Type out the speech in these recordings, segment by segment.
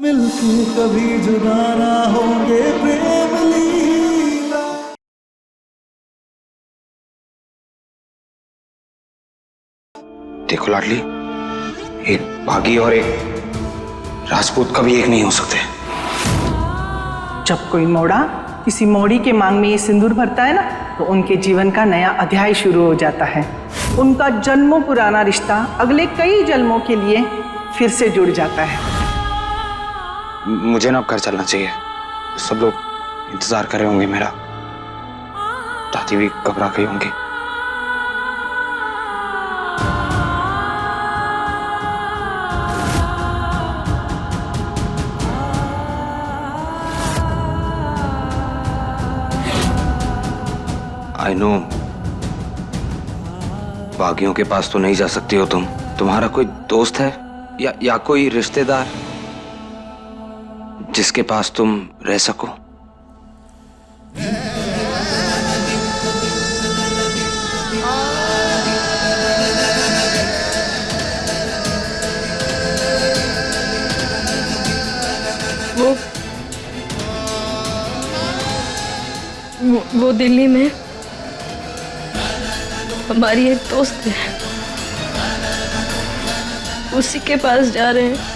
मिलके कभी जुदा ना होंगे प्रेम लीला। देखो लाडली, एक बागी और एक राजपूत कभी एक नहीं हो सकते। जब कोई मोड़ा किसी मोड़ी के मांग में ये सिंदूर भरता है ना, तो उनके जीवन का नया अध्याय शुरू हो जाता है। उनका जन्मों पुराना रिश्ता अगले कई जन्मों के लिए फिर से जुड़ जाता है। मुझे ना अब घर चलना चाहिए। सब लोग इंतजार कर रहे होंगे मेरा। दादी भी घबरा गई होंगी। आई नो, बागियों के पास तो नहीं जा सकती हो तुम। तुम्हारा कोई दोस्त है या कोई रिश्तेदार जिसके पास तुम रह सको? वो दिल्ली में हमारी एक दोस्त है, उसी के पास जा रहे हैं।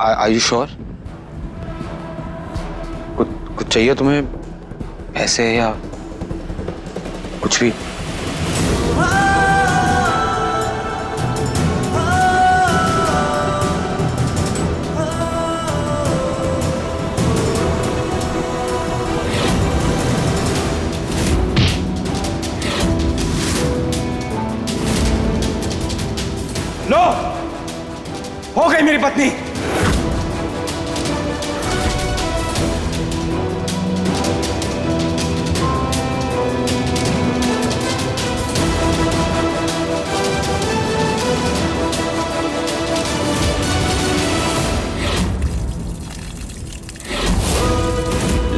Are you sure? कुछ चाहिए तुम्हें, पैसे या कुछ भी? नो, हो गई मेरी पत्नी।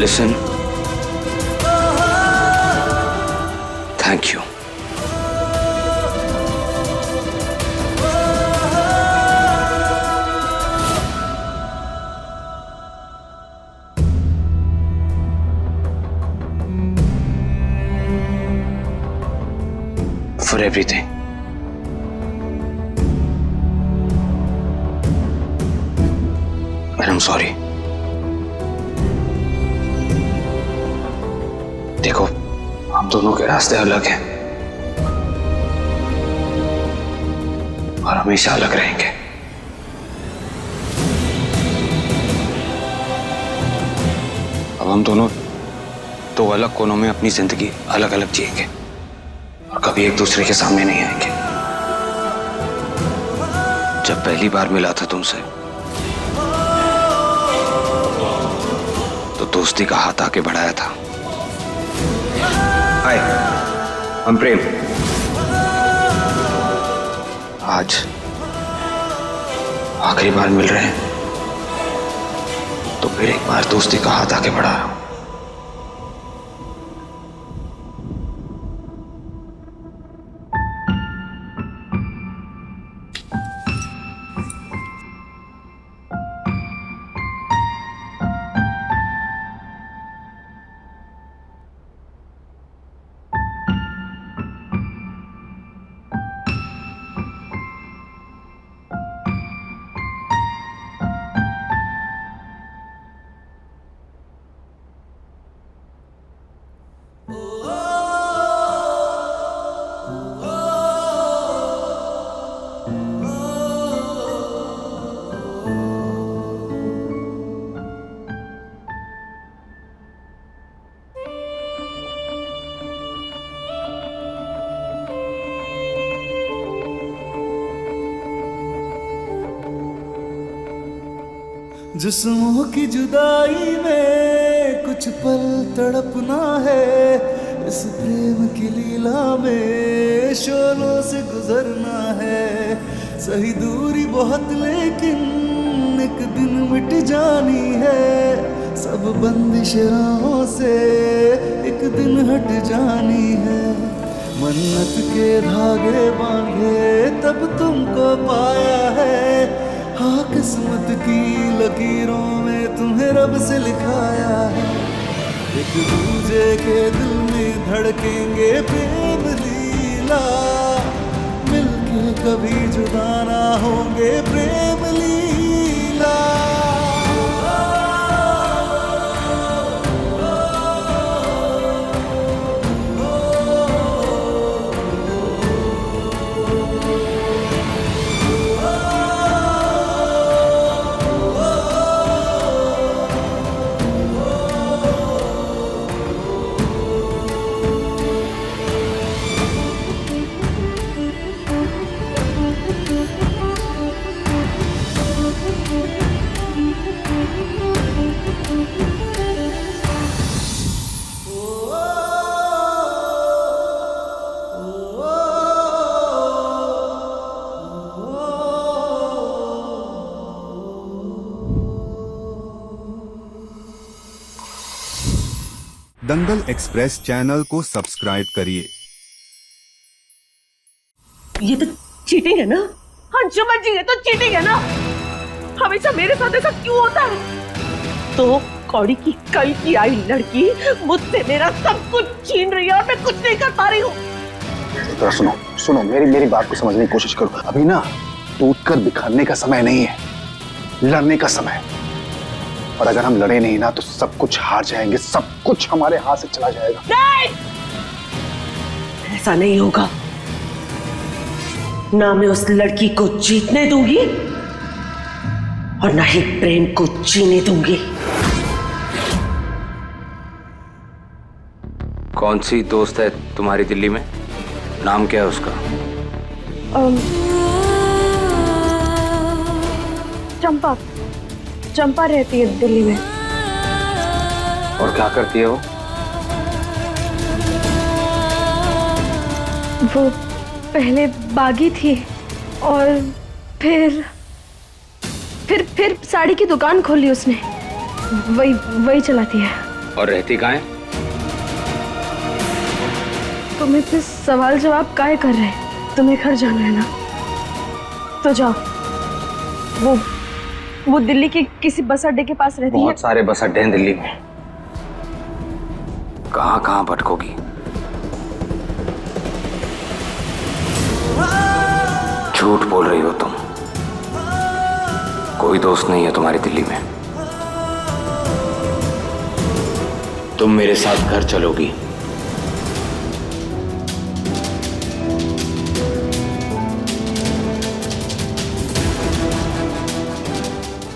Listen. Thank you. For everything. And I'm sorry. देखो, हम दोनों के रास्ते अलग हैं और हमेशा अलग रहेंगे। अब हम दोनों दो अलग कोनों में अपनी जिंदगी अलग अलग जिएंगे और कभी एक दूसरे के सामने नहीं आएंगे। जब पहली बार मिला था तुमसे, तो दोस्ती का हाथ आके बढ़ाया था। हाय, हम प्रेम। आज आखिरी बार मिल रहे हैं, तो फिर एक बार दोस्ती का हाथ आके बढ़ाया। जिस्मों की जुदाई में कुछ पल तड़पना है, इस प्रेम की लीला में शोलों से गुजरना है। सही दूरी बहुत लेकिन एक दिन मिट जानी है, सब बंदिश राहों से एक दिन हट जानी है। मन्नत के धागे बांधे तब तुमको पाया है। हाँ किस्मत की लकीरों में तुम्हें रब से लिखाया है। एक दूजे के दिल में धड़केंगे प्रेम लीला, मिलके कभी जुदा ना होंगे प्रेम लीला। दंगल एक्सप्रेस चैनल को सब्सक्राइब करिए। ये तो चीटिंग है ना? अंशुमन जी, ये तो चीटिंग है ना? हमेशा मेरे साथ ऐसा क्यों होता है? तो कौड़ी की कल की आई लड़की मुझसे मेरा सब कुछ छीन रही है और मैं कुछ नहीं कर पा रही हूँ। तो सुनो सुनो, मेरी बात को समझने की कोशिश करो। अभी ना टूट कर बिखरने का समय नहीं है, लड़ने का समय है। और अगर हम लड़े नहीं ना तो सब कुछ हार जाएंगे, सब कुछ हमारे हाथ से चला जाएगा। नहीं, ऐसा नहीं होगा। ना मैं उस लड़की को जीतने दूंगी और ना ही प्रेम को जीने दूंगी। कौन सी दोस्त है तुम्हारी दिल्ली में? नाम क्या है उसका? चंपा चंपा रहती है दिल्ली में। और क्या करती है वो? वो पहले बागी थी और फिर साड़ी की दुकान खोली उसने। वही चलाती है। और रहती कहाँ है? तुम इतने सवाल जवाब काहे कर रहे? तुम्हें घर जाना है ना, तो जाओ। वो दिल्ली के किसी बस अड्डे के पास रहती है। बहुत सारे बस अड्डे हैं दिल्ली में, कहाँ कहाँ भटकोगी? झूठ बोल रही हो तुम। कोई दोस्त नहीं है तुम्हारी दिल्ली में। तुम मेरे साथ घर चलोगी।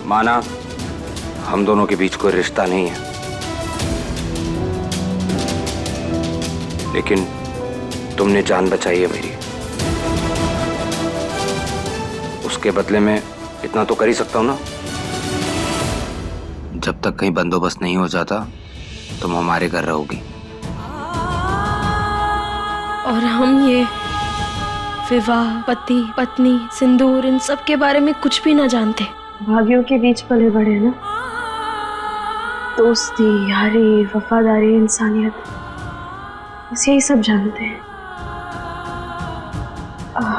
माना हम दोनों के बीच कोई रिश्ता नहीं है, लेकिन तुमने जान बचाई है मेरी। उसके बदले में इतना तो कर ही सकता हूं ना। जब तक कहीं बंदोबस्त नहीं हो जाता तुम हमारे घर रहोगी। और हम ये विवाह, पति पत्नी, सिंदूर, इन सब के बारे में कुछ भी ना जानते। भाग्यों के बीच पले बड़े ना। दोस्ती, यारी, वफादारी, इंसानियत, बस यही सब जानते हैं।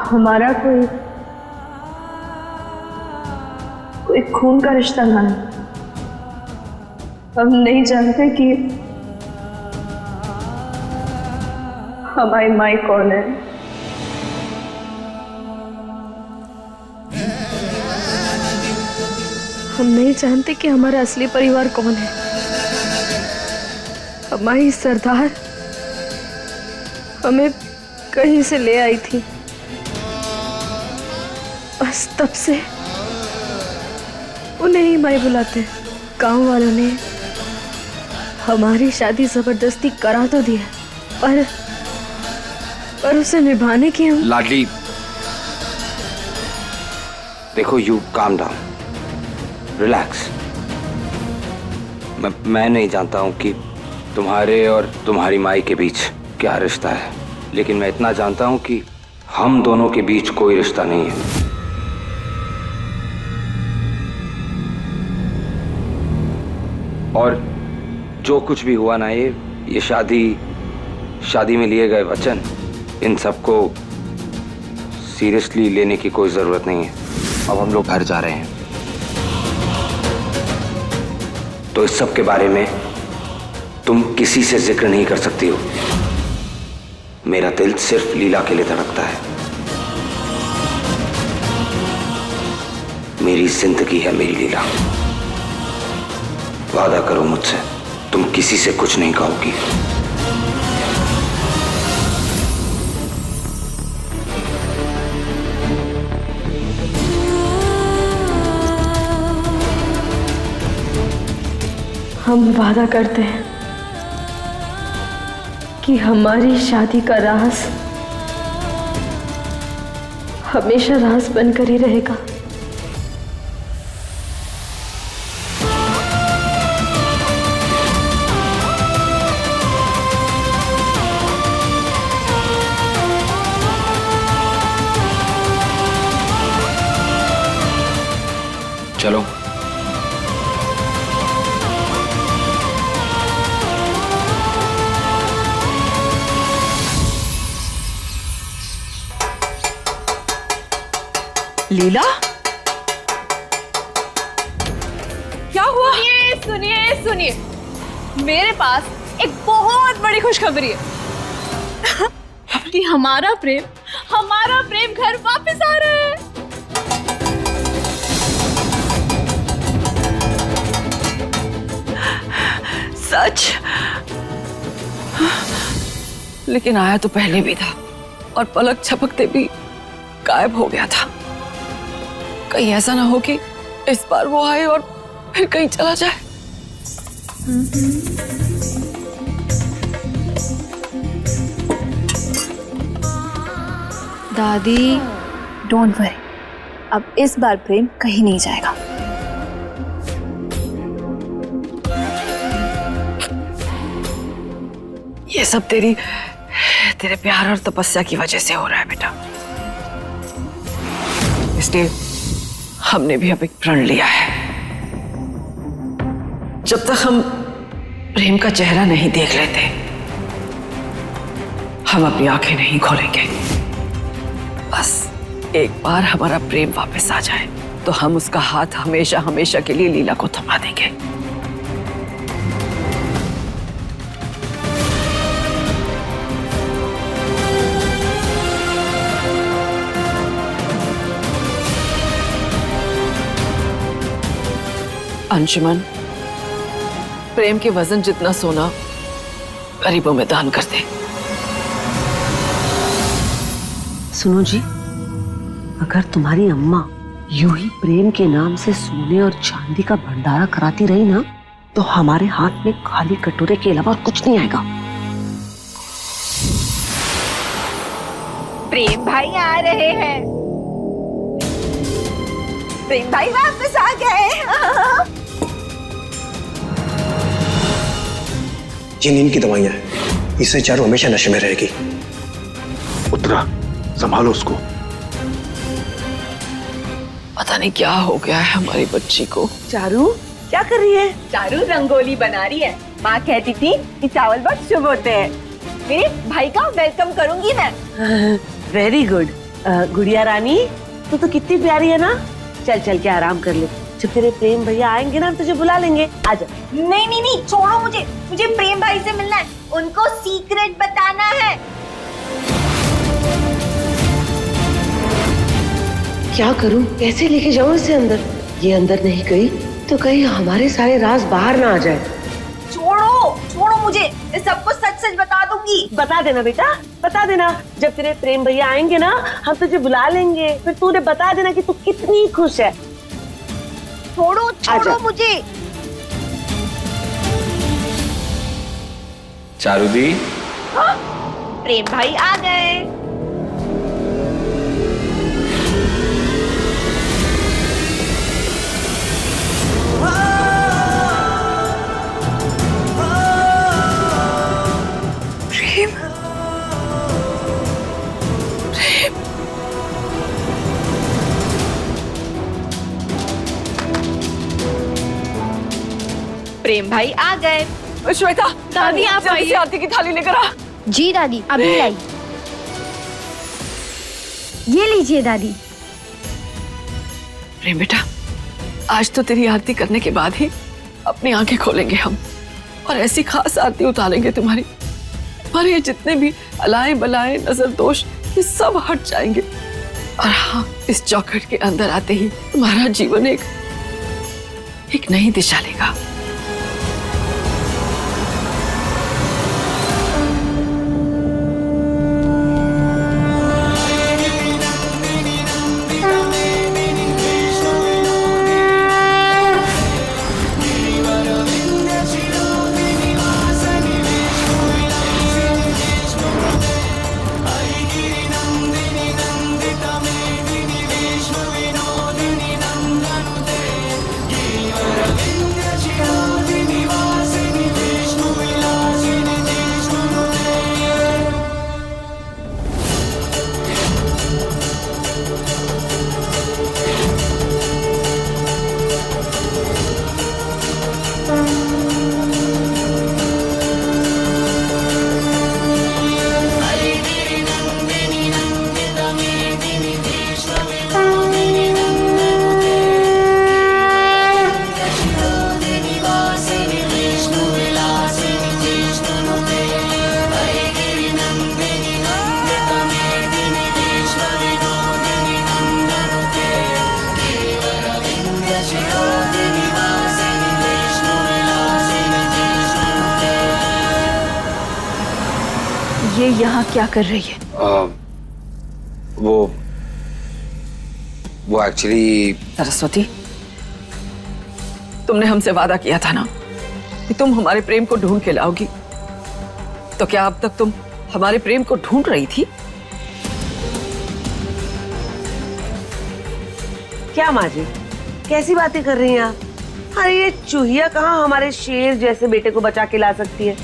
हमारा कोई खून का रिश्ता ना है। हम नहीं जानते कि हमारी माई कौन है। हम नहीं जानते कि हमारा असली परिवार कौन है। हमारी सरदार हमें कहीं से ले आई थी, बस तब से उन्हें ही माई बुलाते। गांव वालों ने हमारी शादी जबरदस्ती करा तो दिया, पर उसे निभाने की हम। लाडली देखो, यू काम डाउन, रिलैक्स। मैं नहीं जानता हूं कि तुम्हारे और तुम्हारी माई के बीच क्या रिश्ता है, लेकिन मैं इतना जानता हूं कि हम दोनों के बीच कोई रिश्ता नहीं है। और जो कुछ भी हुआ ना, ये शादी में लिए गए वचन, इन सबको सीरियसली लेने की कोई जरूरत नहीं है। अब हम लोग घर जा रहे हैं, तो इस सब के बारे में तुम किसी से जिक्र नहीं कर सकती हो। मेरा दिल सिर्फ लीला के लिए धड़कता है। मेरी जिंदगी है मेरी लीला। वादा करो मुझसे, तुम किसी से कुछ नहीं कहोगी। हम वादा करते हैं कि हमारी शादी का राज हमेशा राज बनकर ही रहेगा। चलो। लीला, क्या हुआ? सुनिए सुनिए, मेरे पास एक बहुत बड़ी खुशखबरी है। कि हमारा प्रेम घर वापस आ रहा है। सच? लेकिन आया तो पहले भी था और पलक झपकते भी गायब हो गया था। कहीं ऐसा ना हो कि इस बार वो आए और फिर कहीं चला जाए। दादी, डोंट वरी, अब इस बार प्रेम कहीं नहीं जाएगा। ये सब तेरे प्यार और तपस्या की वजह से हो रहा है बेटा। इसलिए हमने भी अब एक प्रण लिया है। जब तक हम प्रेम का चेहरा नहीं देख लेते, हम अपनी आंखें नहीं खोलेंगे। बस एक बार हमारा प्रेम वापस आ जाए तो हम उसका हाथ हमेशा हमेशा के लिए लीला को थमा देंगे। अंशुमन, प्रेम के वजन जितना सोना गरीबों में दान कर दे। सुनो जी, अगर तुम्हारी अम्मा यूं ही प्रेम के नाम से सोने और चांदी का भंडारा कराती रही ना, तो हमारे हाथ में खाली कटोरे के अलावा और कुछ नहीं आएगा। प्रेम भाई आ रहे हैं। प्रेम भाई वापस आ गए। ये नींद की दवाइयां हैं, इससे चारू हमेशा नशे में रहेगी। उत्तरा, संभालो उसको। पता नहीं क्या हो गया है हमारी बच्ची को। चारू क्या कर रही है? चारू रंगोली बना रही है। माँ कहती थी कि चावल बहुत शुभ होते हैं। मेरे भाई का वेलकम करूंगी मैं। Very good. गुड़िया रानी, तू तो कितनी प्यारी है ना। चल चल के आराम कर ले, जब तेरे प्रेम भैया आएंगे ना, हम तुझे बुला लेंगे। आजा। नहीं नहीं नहीं, छोड़ो मुझे प्रेम भाई से मिलना है। उनको सीक्रेट बताना है। क्या करूं, कैसे लेके जाऊं इसे अंदर? ये अंदर नहीं गई तो कहीं हमारे सारे राज बाहर ना आ जाए। छोड़ो मुझे, मैं सबको सच सच बता दूंगी। बता देना बेटा, बता देना। जब तेरे प्रेम भैया आएंगे ना, हम तुझे बुला लेंगे। फिर तूने बता देना कि तू कितनी खुश है। छोड़ो मुझे। चारू दी, प्रेम भाई आ गए। प्रेम प्रेम भाई आ गए। श्वेता, दादी, आप जल्दी से आइए। आरती की थाली लेकर आ। जी दादी, अभी लाई। ये लीजिए दादी। प्रेम बेटा, आज तो तेरी आरती करने के बाद ही अपनी आंखें खोलेंगे हम, और ऐसी खास आरती उतारेंगे तुम्हारी, तुम्हारे ये जितने भी अलाए बलाए नजर दोष ये सब हट जाएंगे। और हाँ, इस चौखट के अंदर आते ही तुम्हारा जीवन एक नई दिशा लेगा। ये यहाँ क्या कर रही है? वो एक्चुअली सरस्वती, तुमने हमसे वादा किया था ना कि तुम हमारे प्रेम को ढूंढ के लाओगी, तो क्या अब तक तुम हमारे प्रेम को ढूंढ रही थी? क्या माँ जी, कैसी बातें कर रही हैं आप? अरे ये चूहिया कहाँ हमारे शेर जैसे बेटे को बचा के ला सकती है?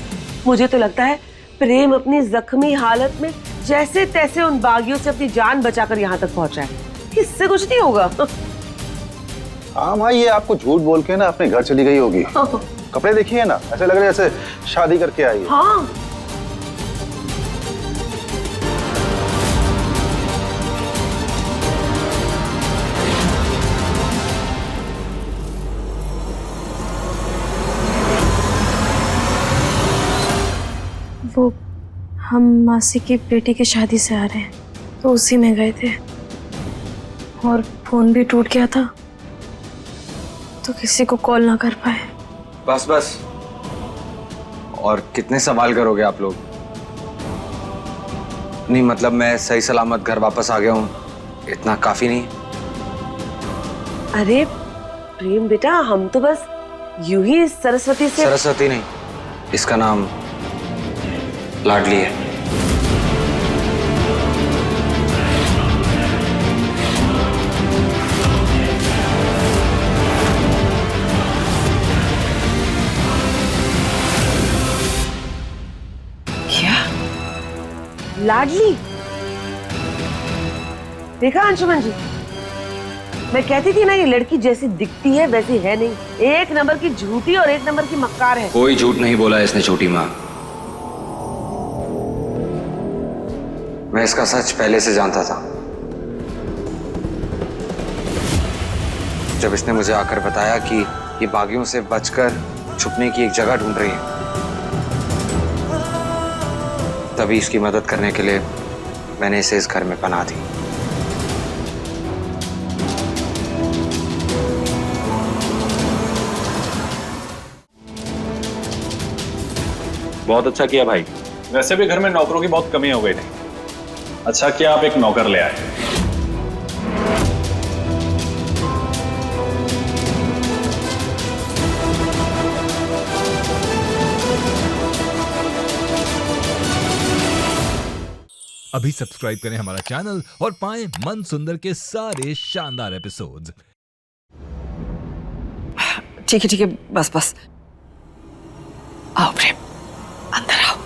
मुझे तो लगता है प्रेम अपनी जख्मी हालत में जैसे तैसे उन बागियों से अपनी जान बचाकर यहाँ तक पहुंचा है। इससे कुछ नहीं होगा। हाँ माँ, ये आपको झूठ बोल के ना अपने घर चली गई होगी। कपड़े देखिए ना, ऐसे लग रहे जैसे शादी करके आई है। हाँ, वो हम मासी की बेटी की शादी से आ रहे हैं, तो उसी में गए थे और फोन भी टूट गया था, तो किसी को कॉल ना कर पाए। बस बस, और कितने सवाल करोगे आप लोग? नहीं मतलब मैं सही सलामत घर वापस आ गया हूँ, इतना काफी नहीं? अरे प्रेम बेटा, हम तो बस यूं ही सरस्वती से। सरस्वती नहीं, इसका नाम लाडली है। क्या? लाडली? देखा अंशुमन जी, मैं कहती थी ना ये लड़की जैसी दिखती है वैसी है नहीं। एक नंबर की झूठी और एक नंबर की मक्कार है। कोई झूठ नहीं बोला इसने छोटी माँ, मैं इसका सच पहले से जानता था। जब इसने मुझे आकर बताया कि ये बागियों से बचकर छुपने की एक जगह ढूंढ रही है, तभी इसकी मदद करने के लिए मैंने इसे इस घर में पनाह दी। बहुत अच्छा किया भाई, वैसे भी घर में नौकरों की बहुत कमी हो गई थी। अच्छा किया आप एक नौकर ले आए। अभी सब्सक्राइब करें हमारा चैनल और पाएं मन सुंदर के सारे शानदार एपिसोड्स। ठीक है, बस बस, आओ प्रेम, अंदर आओ।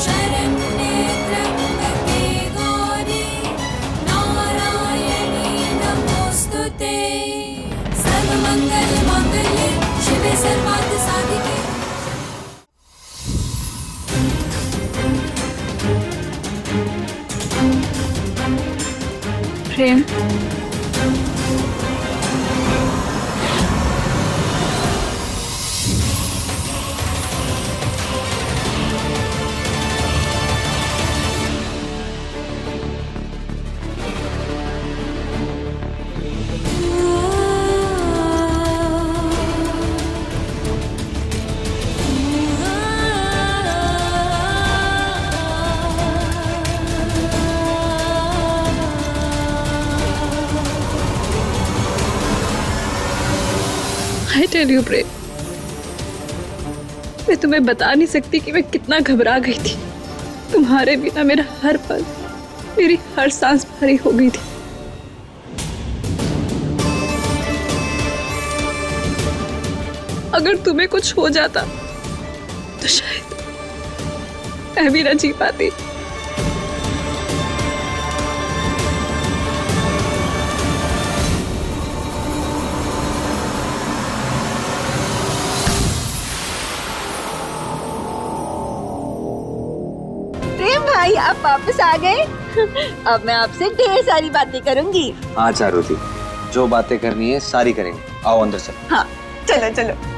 शरण्ये सर्वमंगल मांगल्ये शिवे सर्वार्थ साधिके। प्रेम, I tell you प्रेम, मैं तुम्हें बता नहीं सकती कि मैं कितना घबरा गई थी। तुम्हारे बिना मेरा हर पल, मेरी हर सांस भारी हो गई थी। अगर तुम्हें कुछ हो जाता तो शायद मैं भी न जी पाती। प्रेम भाई, आप वापस आ गए। अब मैं आपसे ढेर सारी बातें करूंगी। हाँ चारुति, जो बातें करनी है सारी करेंगे। आओ अंदर से। हाँ चलो चलो।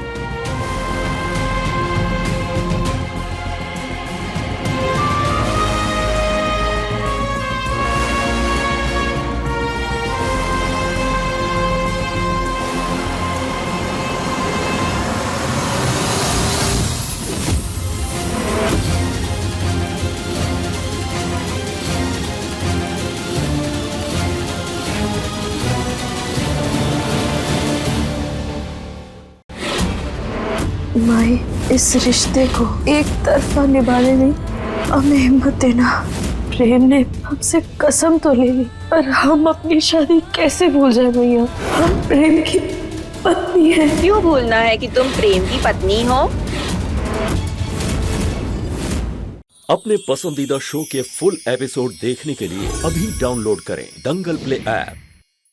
माई, इस रिश्ते को एक तरफा निभाने नहीं, हमें हिम्मत देना। प्रेम ने हमसे कसम तो ले ली, पर हम अपनी शादी कैसे भूल जाए भैया? हम प्रेम की पत्नी है। क्यों भूलना है कि तुम प्रेम की पत्नी हो? अपने पसंदीदा शो के फुल एपिसोड देखने के लिए अभी डाउनलोड करें दंगल प्ले ऐप।